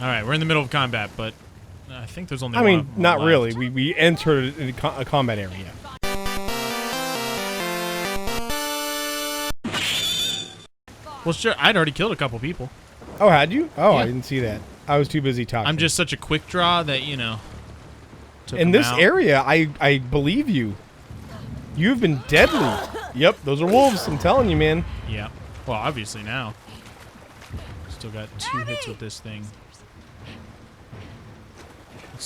All right, we're in the middle of combat, but I think there's only. I mean, not left. really. We entered a combat area. Well, sure. I'd already killed a couple people. Oh, had you? Oh, Yeah. I didn't see that. I was too busy talking. I'm just such a quick draw that took in them this out. area. I believe you. You've been deadly. Yep, those are wolves. I'm telling you, man. Yeah. Well, obviously now. Still got 2 hits with this thing.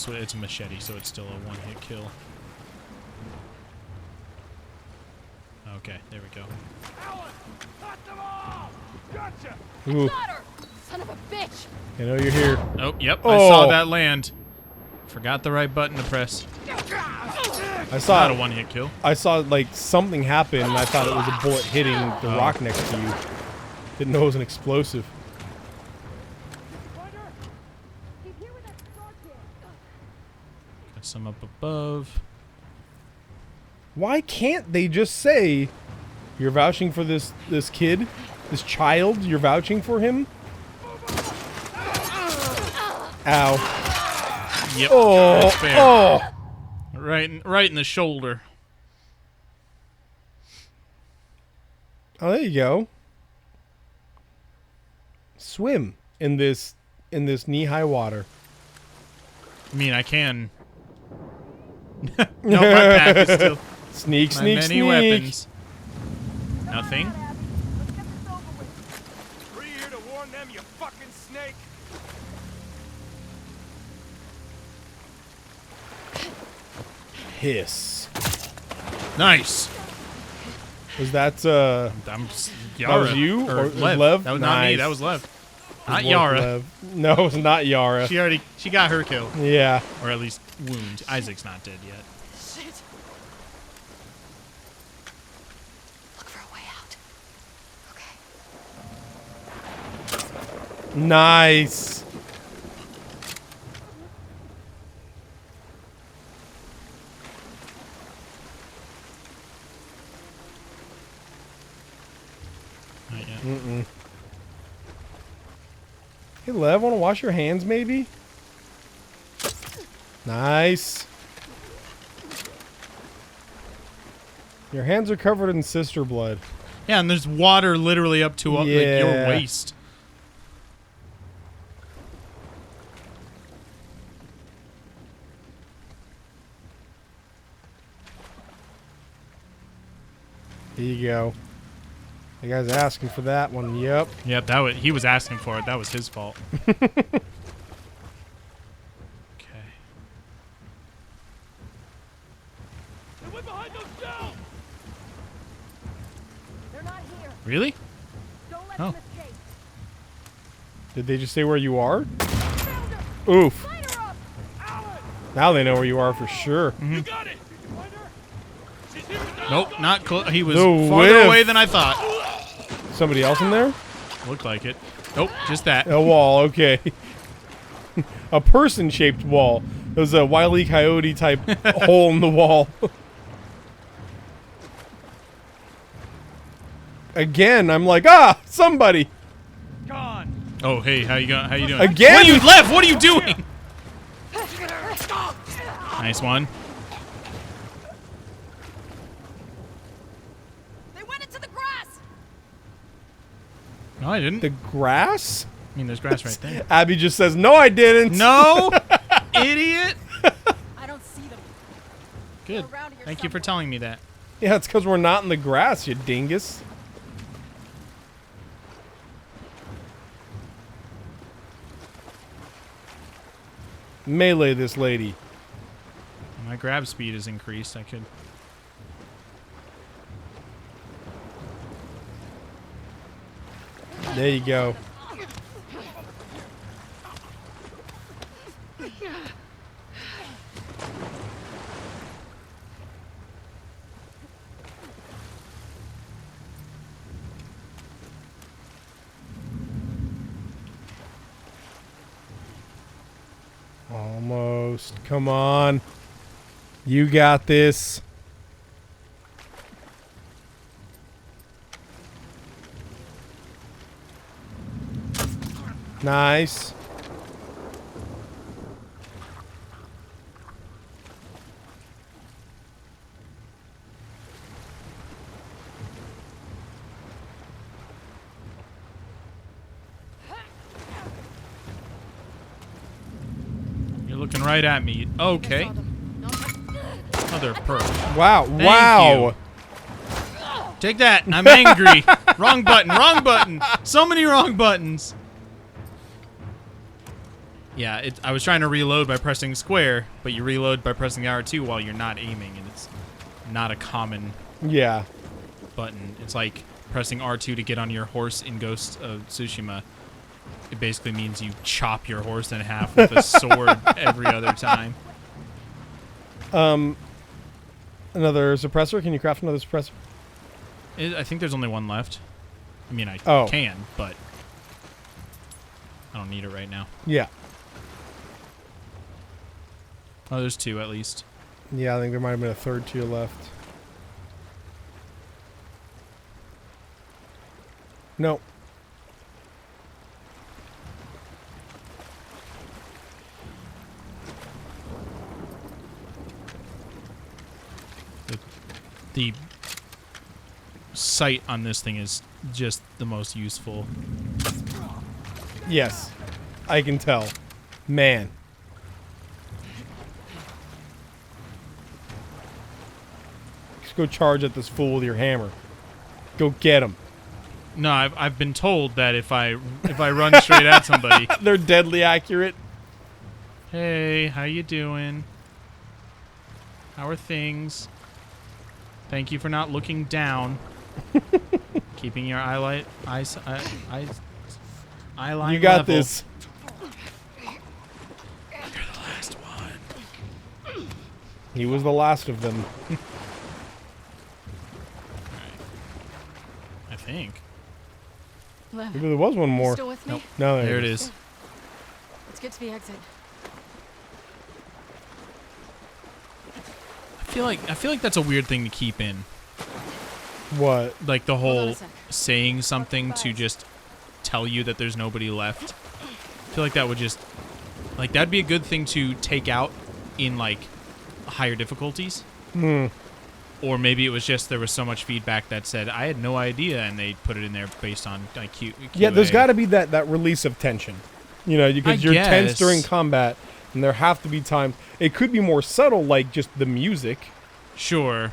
It's a machete, so it's still a 1-hit kill. Okay, there we go. Ooh. Son of a bitch! I know you're here. Oh, yep. Oh. I saw that land. Forgot the right button to press. I saw Not a 1-hit kill. I saw like something happen, and I thought it was a bullet hitting the rock next to you. Didn't know it was an explosive. Got some up above. Why can't they just say, "You're vouching for this kid, this child? You're vouching for him"? Ow! Yep. Oh! That's fair. Oh! Right in the shoulder. Oh, there you go. Swim in this knee-high water. I mean, I can. No, my pack is still. Sneak, My sneak, many sneak. weapons. Nothing. Free here to warn them, you fucking snake. Hiss. Nice. Was that I'm That Yara. was you? Or Lev? Lev? That was not me. Nice. That was Lev. Not Wolf Yara. Lev? No, it was not Yara. She got her kill, Yeah. or at least wound. Isaac's not dead yet. Shit. Look for a way out. Okay. Nice. Not yet. Mm-mm. Hey, Lev, want to wash your hands, maybe? Nice. Your hands are covered in sister blood. Yeah, and there's water literally up to like, Yeah. your waist. There you go. The guy's asking for that one. Yep. Yep, he was asking for it. That was his fault. Okay. They went behind those shells. They're not here. Really? Don't let Oh. them escape. Did they just say where you are? Found her. Oof. Light her up. Alan, Now they know where you are for sure. you got it. Did you find her? She's here with us. Nope, not close. He was The farther whiff. away than I thought. Somebody else in there? Looked like it. Nope, just that. A wall, okay. A person-shaped wall. It was a Wile E. Coyote type hole in the wall. Again, I'm like, somebody. Gone. Oh, hey, how you doing? Again? What are you left? What are you doing? Nice one. They went into the grass. No, I didn't. The grass? I mean, there's grass right there. Abby just says, no, I didn't. No, idiot. I don't see them. Good. Around here Thank you for somewhere. telling me that. Yeah, it's because we're not in the grass, you dingus. Melee this lady. My grab speed is increased. I could. There you go. Almost. Come on. You got this. Nice. You're looking right at me. Okay. I saw them. No. Mother of pearl. Wow. Thank Wow. you. Take that. I'm angry. Wrong button. Wrong button. So many wrong buttons. Yeah, I was trying to reload by pressing square, but you reload by pressing R2 while you're not aiming, and it's not a common Yeah. button. It's like pressing R2 to get on your horse in Ghost of Tsushima. It basically means you chop your horse in half with a sword every other time. Another suppressor. Can you craft another suppressor? I think there's only one left. I mean, I Oh. can, but I don't need it right now. Yeah. Oh, there's two at least. Yeah, I think there might have been a third tier left. No. The sight on this thing is just the most useful. Yes. I can tell. Man. Just go charge at this fool with your hammer. Go get him. No, I've been told that if I run straight at somebody, They're deadly accurate. hey, how you doing? How are things? Thank you for not looking down. Keeping your eyeline You got level. this. You're the last one. He was the last of them. I think. Lev, Maybe there was one you more. still with me? Nope. No, There it is. Let's get to the exit. I feel like that's a weird thing to keep in. What? Like the Hold on whole a sec. saying something to just tell you that there's nobody left. I feel like that would just like that'd be a good thing to take out in like higher difficulties. Hmm. Or maybe it was just there was so much feedback that said I had no idea, and they put it in there based on like QA. Yeah, there's got to be that release of tension. You know, because you're tense guess. during combat, and there have to be times. It could be more subtle, like just the music. Sure.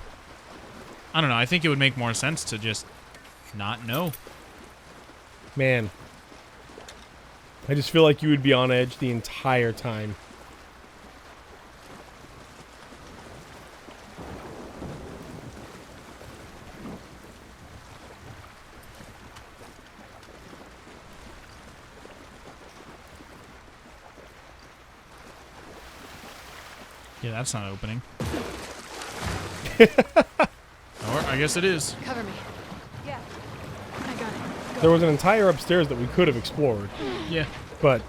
I don't know. I think it would make more sense to just not know. Man, I just feel like you would be on edge the entire time. Yeah, that's not opening. Or I guess it is. Cover me. Yeah. I got it. There was an entire upstairs that we could have explored, Yeah. but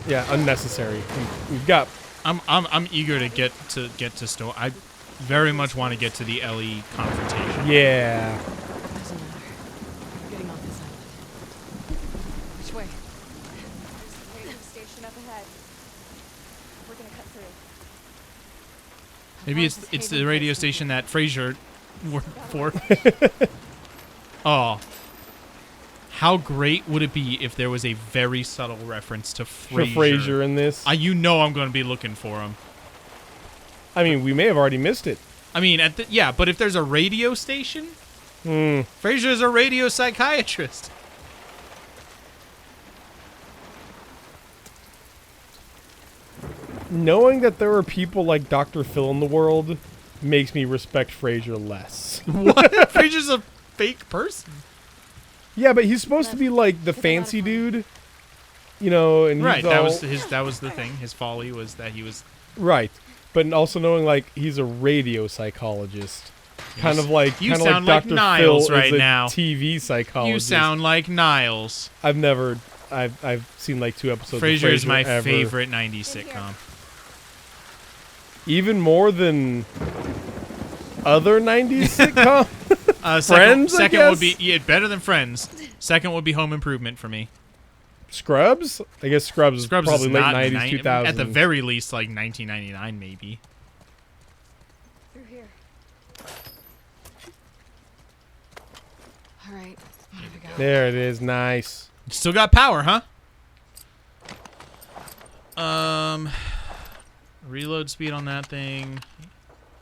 yeah, unnecessary. We've got. I'm eager to get to store. I very much want to get to the Ellie confrontation. Yeah. Doesn't matter. We're getting off this island. Which way? There's a radio station up ahead. We're gonna cut through. Maybe it's the radio station that Frasier worked for. Oh. How great would it be if there was a very subtle reference to For Frasier? Frasier in this. You know I'm going to be looking for him. I mean, we may have already missed it. I mean, yeah, but if there's a radio station, Hmm. Frasier's a radio psychiatrist. Knowing that there are people like Dr. Phil in the world makes me respect Frasier less. What? Frasier's a fake person. Yeah, but he's supposed to be like the fancy dude, you know, and he's Right, all, that was the thing. His folly was that he was right. But also knowing like he's a radio psychologist, kind of like you kind of sound like like Dr. Niles Phil right is a now. TV psychologist. You sound like Niles. I've seen like 2 episodes. Frasier of is my ever. favorite 90s sitcom. Even more than other 90s sitcom. Second, Friends, I second would guess? be better than Friends. Second would be Home Improvement for me. Scrubs? I guess Scrubs is Scrubs probably is late not 90s, 2000. at the very least like 1999 maybe. Through here. All right. Here we go. There it is. Nice. Still got power, huh? Reload speed on that thing.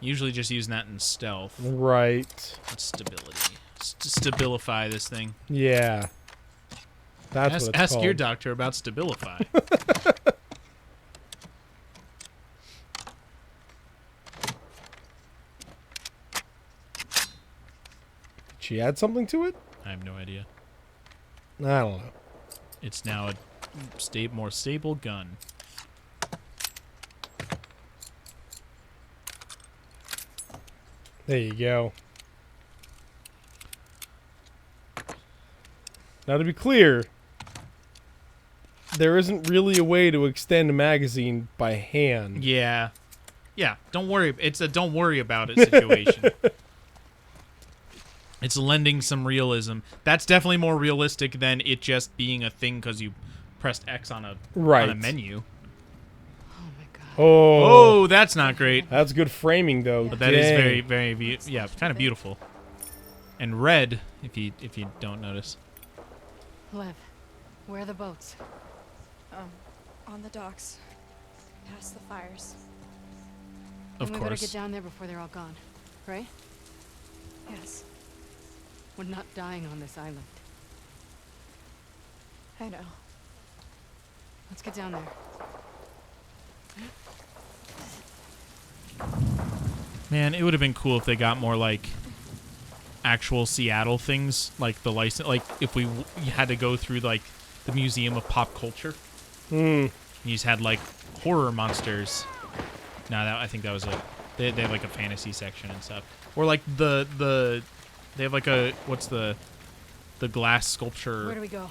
Usually just using that in stealth. Right. That's stability. Stabilify this thing. Yeah. That's what it's Ask called. your doctor about Stabilify. Did she add something to it? I have no idea. I don't know. It's now a more stable gun. There you go. Now to be clear, there isn't really a way to extend a magazine by hand. Yeah. Yeah, don't worry. It's a don't worry about it situation. It's lending some realism. That's definitely more realistic than it just being a thing because you pressed X on a menu. Oh my god. Oh, Oh, that's not great. that's good framing though. But that is Dang. very, very, yeah, kind of beautiful. And red, if you don't notice. Lev, where are the boats? On the docks. Past the fires. Of Then we better course. get down there before they're all gone, right? Yes, We're not dying on this island. I know. Let's get down there. Man, it would have been cool if they got more like actual Seattle things, like the license, like if we had to go through like the Museum of Pop Culture. Hmm. You just had like horror monsters. No, I think that was a. They have like a fantasy section and stuff, or like the they have like a what's the glass sculpture. Where do we go?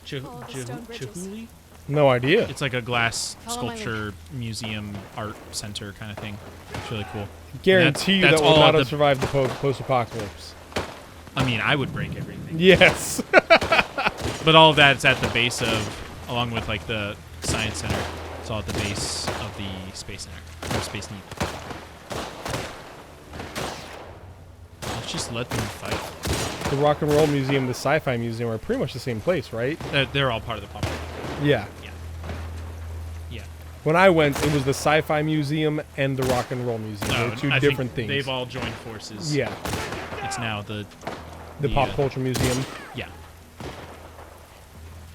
Follow the stone bridges. Chihuly? No idea. It's like a glass Follow my sculpture museum art center kind of thing. It's really cool. Guarantee you that's that will all not at have the- survived the post-apocalypse. I mean, I would break everything. Yes. But all of that's at the base of, along with like the science center. It's all at the base of the space center, or space neat. Let's just let them fight. The Rock and Roll Museum, the Sci-Fi Museum are pretty much the same place, right? They're all part of the pop. Yeah. Yeah. When I went, it was the Sci-Fi Museum and the Rock and Roll Museum. They're two I different think things. they've all joined forces. Yeah. It's now the The Pop Culture Museum. Yeah.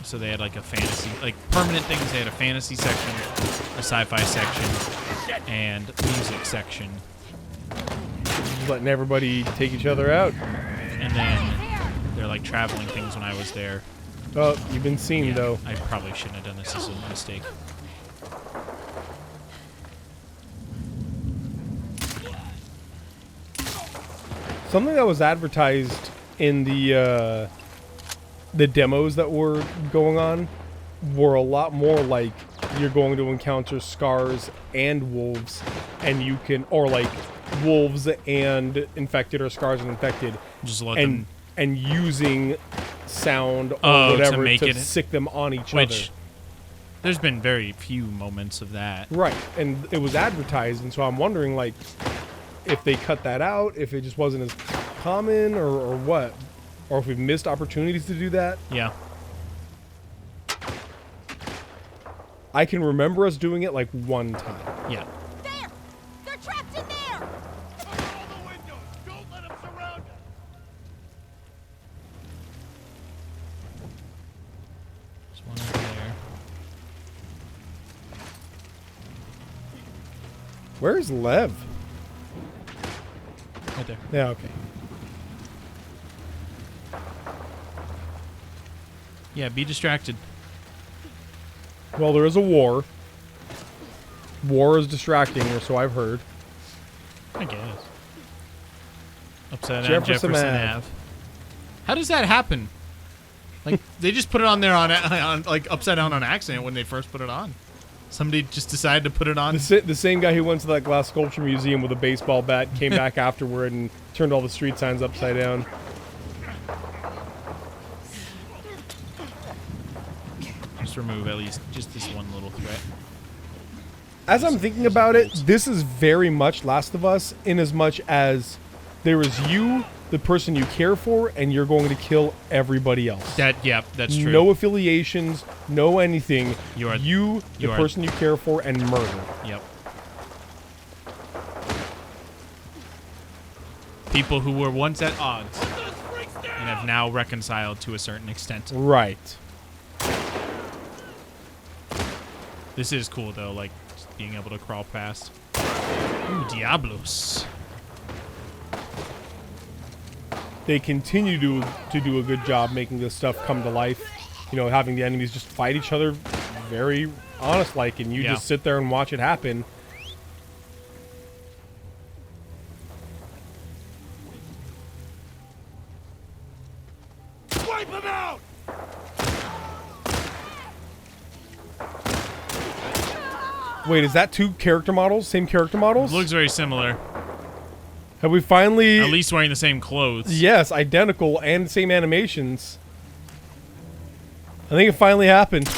So they had like a fantasy, like permanent things. They had a fantasy section, a sci-fi section, and music section. Just letting everybody take each other out. And then they're like traveling things when I was there. Oh, you've been seen, Yeah, though. I probably shouldn't have done this. This is a mistake. Something that was advertised in the demos that were going on were a lot more like you're going to encounter scars and wolves, and you can, or like wolves and infected, or scars and infected, Just let and them. and using sound or Oh, to whatever make to it- sick them on each Which other. there's been very few moments of that. Right, and it was advertised, and so I'm wondering, like, if they cut that out, if it just wasn't as common, or what, or if we've missed opportunities to do that. Yeah. I can remember us doing it like one time. Yeah. There! They're trapped in there! Cover all the windows! Don't let them surround us! There's one over there. Where's Lev? Right there. Yeah, okay. Yeah, be distracted. Well, there is a war. War is distracting, or so I've heard. I guess. Upside down Jefferson Jefferson Ave. Ave. How does that happen? Like they just put it on there on like upside down on accident when they first put it on. Somebody just decided to put it on. The same guy who went to that glass sculpture museum with a baseball bat came back afterward and turned all the street signs upside down. Just remove at least just this one little threat. As I'm thinking about it, this is very much Last of Us, in as much as there is you, the person you care for, and you're going to kill everybody else. That's true. No affiliations, no anything. You are- the you are- person you care for, and murder. Yep. People who were once at odds and have now reconciled to a certain extent. Right. This is cool though, like just being able to crawl past. Ooh, Diablos. They continue to do a good job making this stuff come to life. You know, having the enemies just fight each other very honest-like, and you Yeah. just sit there and watch it happen. Wipe him out! Wait, is that two character models? Same character models? Looks very similar. Have we finally... At least wearing the same clothes. Yes, identical and same animations. I think it finally happened.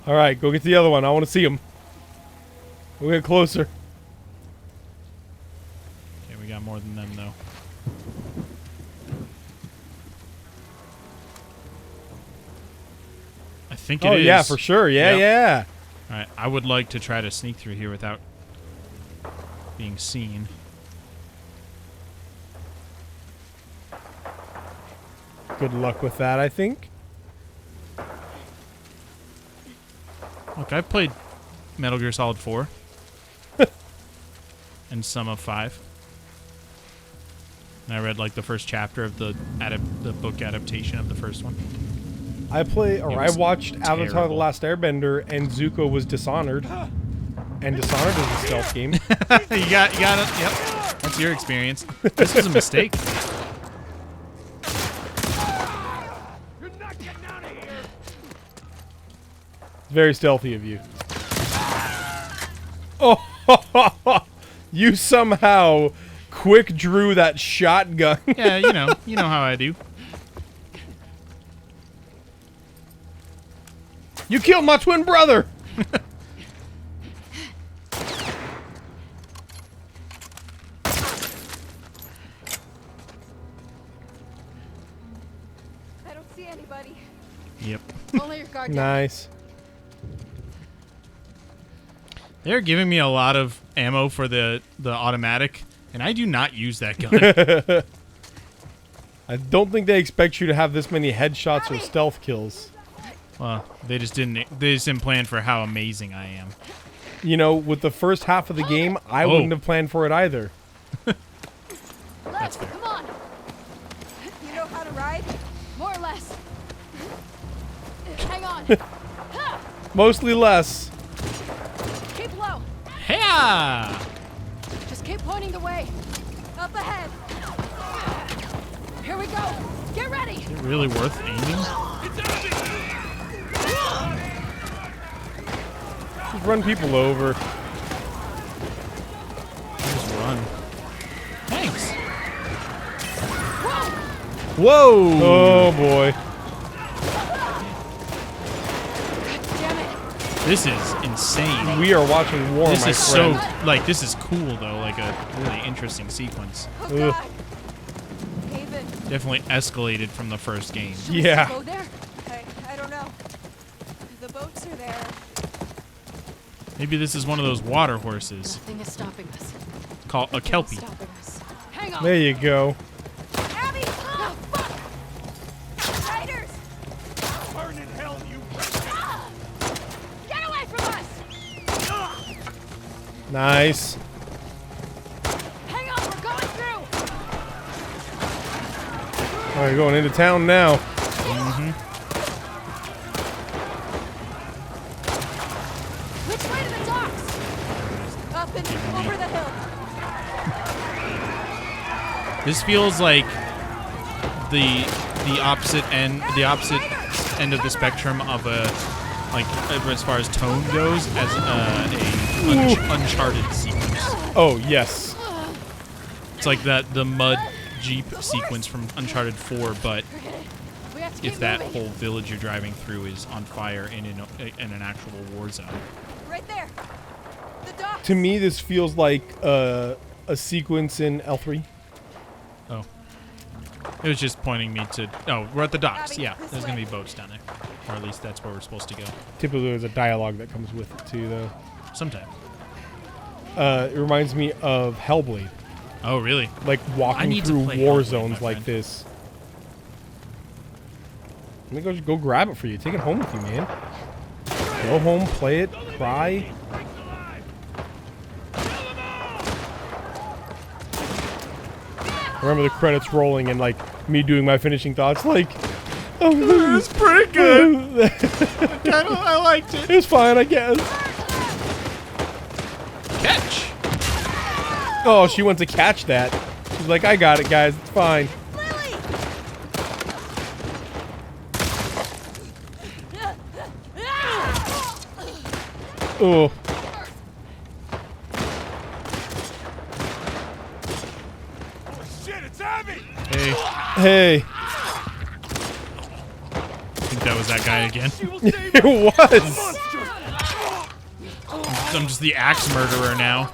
Alright, go get the other one. I want to see him. We'll get closer. Okay, we got more than them though. I think it is. Oh, yeah, for sure. Yeah, Yep. yeah. Alright, I would like to try to sneak through here without being seen. Good luck with that, I think. Look, I've played Metal Gear Solid 4. And some of 5. And I read like the first chapter of the book adaptation of the first one. I watched Avatar: The terrible. Last Airbender, and Zuko was Dishonored. And Dishonored is a stealth game. you got it. Yep. That's your experience. This was a mistake. You're not getting out of here! Very stealthy of you. Oh, you somehow quick drew that shotgun. Yeah, you know how I do. You killed my twin brother. I don't see anybody. Yep. Only your guard down. Nice. They're giving me a lot of ammo for the automatic, and I do not use that gun. I don't think they expect you to have this many headshots or stealth kills. Well, they just didn't plan for how amazing I am. You know, with the first half of the game, I Oh. wouldn't have planned for it either. Let's come on. You know how to ride? More or less. Hang on. Mostly less. Keep low. Yeah. Just keep pointing the way. Up ahead. Here we go. Get ready. Is it really worth aiming? Just run people over. Just run. Thanks. Whoa! Oh boy. Damn it. This is insane. We are watching war, This my is friend. so like this is cool though, like a really interesting sequence. Oh Ugh. God. Haven. Definitely escalated from the first game. Should we Yeah. still go there? I don't know. The boats are there. Maybe this is one of those water horses Nothing is stopping us. called a kelpie. Stopping us. Hang on. There you go. Abby! Oh, fuck! Riders! Burn in hell, you Get away from us! Nice. Hang on, we're going through! All right, going into town now. Which way to the docks? Up and over the hill. This feels like the opposite end of the spectrum of a like as far as tone goes as a Uncharted sequence. Oh yes. It's like the mud jeep sequence from Uncharted 4, but We have to keep if that moving. whole village you're driving through is on fire in an actual war zone. Right there. The docks. To me, this feels like a sequence in L3. Oh. It was just pointing me to... Oh, we're at the docks. Abby, Yeah, this there's going to way. be boats down there. Or at least that's where we're supposed to go. Typically, there's a dialogue that comes with it too, though. Sometime. It reminds me of Hellblade. Oh, really? Like I walking need to through play war Hellblade, zones my like friend. this. Let me go grab it for you. Take it home with you, man. Go home, play it, cry. I remember the credits rolling and like me doing my finishing thoughts. Like, oh, It was pretty good. I liked it. It was fine, I guess. Catch. Oh, she went to catch that. She's like, I got it, guys. It's fine. Lily! Oh. Shit, it's heavy! Hey, Hey. I think that was that guy again. She will save It was. monster! I'm just the axe murderer now.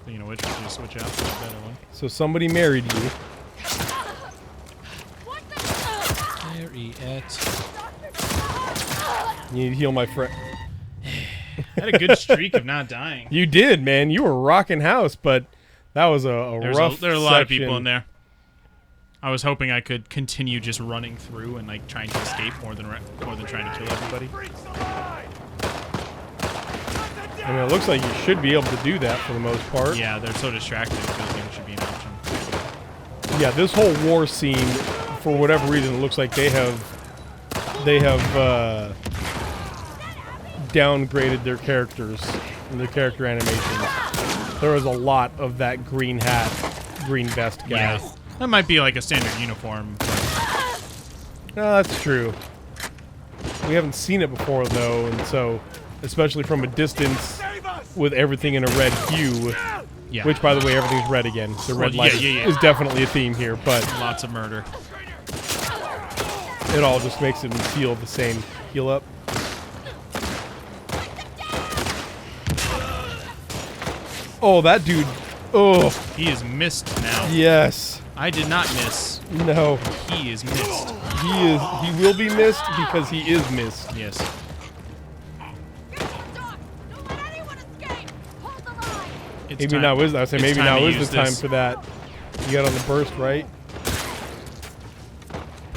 You know which, we should switch out for a better one. So somebody married you. Marry it. You need to heal my friend. Had a good streak of not dying. You did, man. You were rocking house, but that was a rough There are a lot of people section. in there. I was hoping I could continue just running through and like trying to escape more than trying to kill everybody. Freaks alive! I mean, it looks like you should be able to do that for the most part. Yeah, they're so distracted. It feels like it should be an option. Yeah, this whole war scene, for whatever reason, it looks like they have downgraded their characters and their character animations. There was a lot of that green hat, green vest guy. Yeah, that might be like a standard uniform. No, that's true. We haven't seen it before, though, and so, especially from a distance, Save us! with everything in a red hue, Yeah, which, by the way, everything's red again. The red Well, light yeah. is definitely a theme here, but lots of murder. it all just makes it feel the same. Heal up. Oh, that dude. Oh, He is missed now. yes. I did not miss. No. He is missed. He will be missed because he is missed. Yes. Doc, don't let anyone escape! Hold the line! It's Maybe time. now is I say It's maybe time now to is use the time this. for that. You got on the burst, right?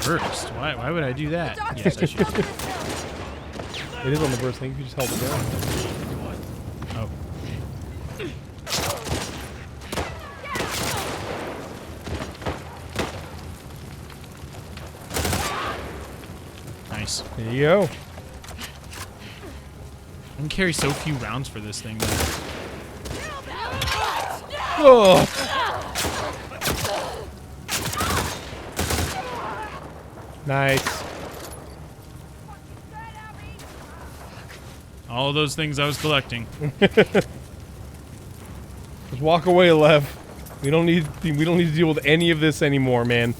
Burst. Why would I do that? Doc, Yes, I should. on this hill. It is on the burst. I think you just held it down. Oh. Nice. There you go. I can carry so few rounds for this thing. Though. Oh. Nice. All those things I was collecting. Just walk away, Lev. We don't need to deal with any of this anymore, man.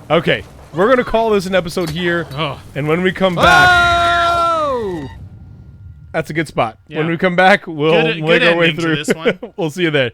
Okay, we're gonna call this an episode here, Oh. and when we come back, Oh! that's a good spot. Yeah. When we come back, we'll Good make our way ending to through. this one. We'll see you there.